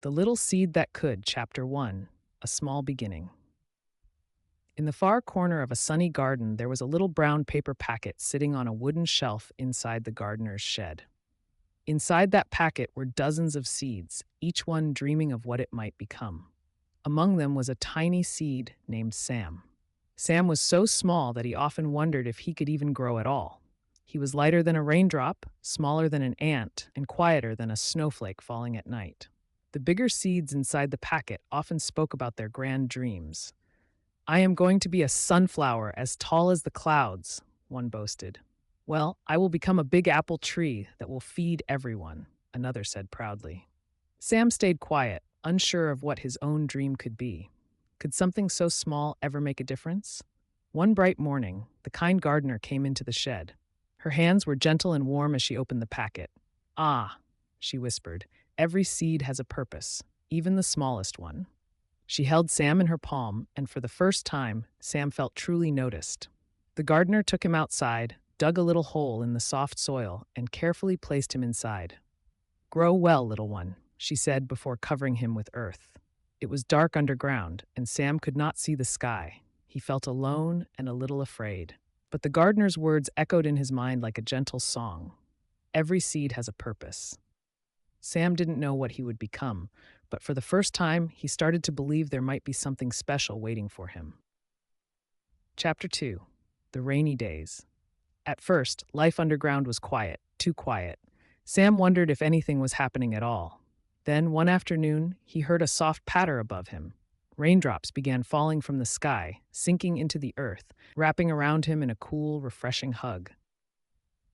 The Little Seed That Could, Chapter 1, A Small Beginning. In the far corner of a sunny garden, there was a little brown paper packet sitting on a wooden shelf inside the gardener's shed. Inside that packet were dozens of seeds, each one dreaming of what it might become. Among them was a tiny seed named Sam. Sam was so small that he often wondered if he could even grow at all. He was lighter than a raindrop, smaller than an ant, and quieter than a snowflake falling at night. The bigger seeds inside the packet often spoke about their grand dreams. "I am going to be a sunflower as tall as the clouds," one boasted. "Well, I will become a big apple tree that will feed everyone," another said proudly. Sam stayed quiet, unsure of what his own dream could be. Could something so small ever make a difference? One bright morning, the kind gardener came into the shed. Her hands were gentle and warm as she opened the packet. "Ah," she whispered, "every seed has a purpose, even the smallest one." She held Sam in her palm, and for the first time, Sam felt truly noticed. The gardener took him outside, dug a little hole in the soft soil, and carefully placed him inside. "Grow well, little one," she said before covering him with earth. It was dark underground, and Sam could not see the sky. He felt alone and a little afraid. But the gardener's words echoed in his mind like a gentle song. Every seed has a purpose. Sam didn't know what he would become, but for the first time, he started to believe there might be something special waiting for him. Chapter 2. The Rainy Days. At first, life underground was quiet, too quiet. Sam wondered if anything was happening at all. Then, one afternoon, he heard a soft patter above him. Raindrops began falling from the sky, sinking into the earth, wrapping around him in a cool, refreshing hug.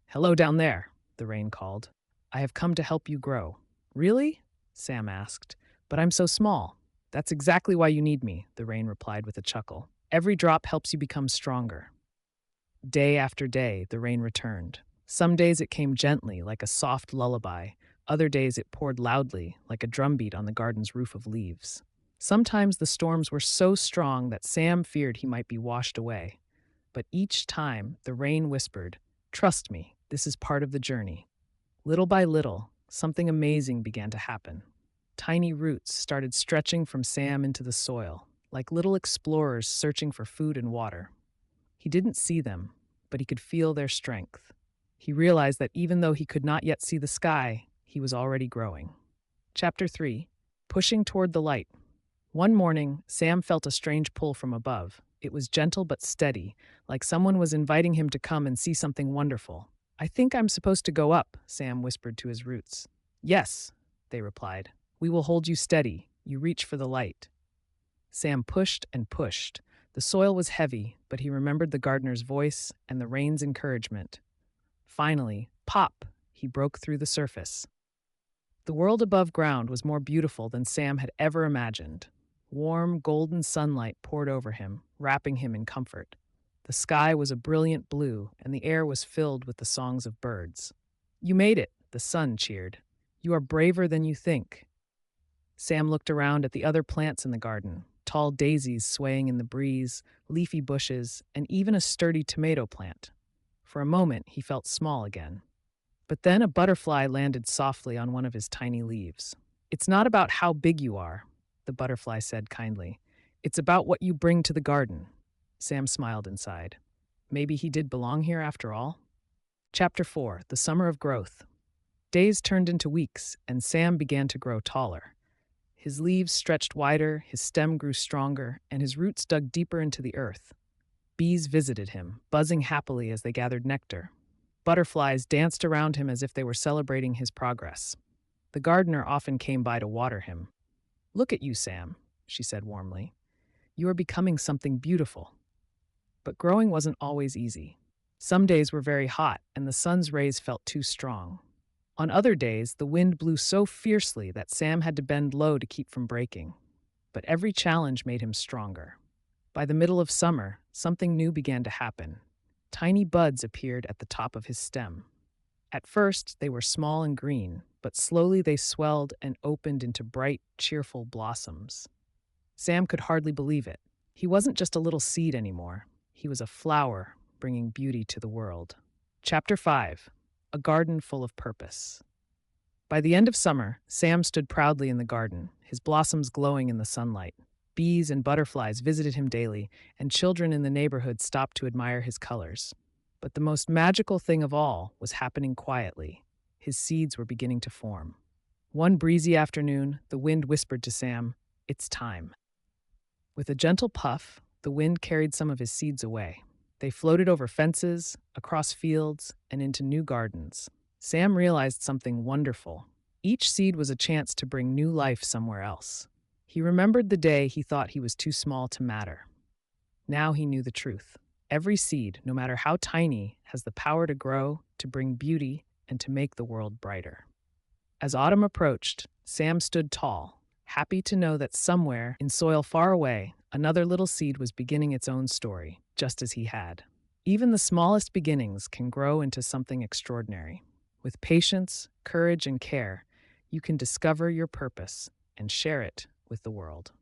"Hello down there," the rain called. "I have come to help you grow." "Really?" Sam asked. "But I'm so small." "That's exactly why you need me," the rain replied with a chuckle. "Every drop helps you become stronger." Day after day, the rain returned. Some days it came gently, like a soft lullaby. Other days it poured loudly, like a drumbeat on the garden's roof of leaves. Sometimes the storms were so strong that Sam feared he might be washed away. But each time, the rain whispered, "Trust me, this is part of the journey." Little by little, something amazing began to happen. Tiny roots started stretching from Sam into the soil, like little explorers searching for food and water. He didn't see them, but he could feel their strength. He realized that even though he could not yet see the sky, he was already growing. Chapter 3. Pushing Toward the Light. One morning, Sam felt a strange pull from above. It was gentle but steady, like someone was inviting him to come and see something wonderful. "I think I'm supposed to go up," Sam whispered to his roots. "Yes," they replied. "We will hold you steady. You reach for the light." Sam pushed and pushed. The soil was heavy, but he remembered the gardener's voice and the rain's encouragement. Finally, pop, he broke through the surface. The world above ground was more beautiful than Sam had ever imagined. Warm, golden sunlight poured over him, wrapping him in comfort. The sky was a brilliant blue, and the air was filled with the songs of birds. "You made it," the sun cheered. "You are braver than you think." Sam looked around at the other plants in the garden, tall daisies swaying in the breeze, leafy bushes, and even a sturdy tomato plant. For a moment, he felt small again. But then a butterfly landed softly on one of his tiny leaves. "It's not about how big you are," the butterfly said kindly. "It's about what you bring to the garden." Sam smiled inside. Maybe he did belong here after all? Chapter 4. The Summer of Growth. Days turned into weeks, and Sam began to grow taller. His leaves stretched wider, his stem grew stronger, and his roots dug deeper into the earth. Bees visited him, buzzing happily as they gathered nectar. Butterflies danced around him as if they were celebrating his progress. The gardener often came by to water him. "Look at you, Sam," she said warmly. "You are becoming something beautiful." But growing wasn't always easy. Some days were very hot, and the sun's rays felt too strong. On other days, the wind blew so fiercely that Sam had to bend low to keep from breaking. But every challenge made him stronger. By the middle of summer, something new began to happen. Tiny buds appeared at the top of his stem. At first, they were small and green, but slowly they swelled and opened into bright, cheerful blossoms. Sam could hardly believe it. He wasn't just a little seed anymore. He was a flower, bringing beauty to the world. Chapter 5. A Garden Full of Purpose. By the end of summer, Sam stood proudly in the garden, his blossoms glowing in the sunlight. Bees and butterflies visited him daily, and children in the neighborhood stopped to admire his colors. But the most magical thing of all was happening quietly. His seeds were beginning to form. One breezy afternoon, the wind whispered to Sam, "It's time." With a gentle puff, the wind carried some of his seeds away. They floated over fences, across fields, and into new gardens. Sam realized something wonderful. Each seed was a chance to bring new life somewhere else. He remembered the day he thought he was too small to matter. Now he knew the truth. Every seed, no matter how tiny, has the power to grow, to bring beauty, and to make the world brighter. As autumn approached, Sam stood tall, happy to know that somewhere, in soil far away, another little seed was beginning its own story, just as he had. Even the smallest beginnings can grow into something extraordinary. With patience, courage, and care, you can discover your purpose and share it with the world.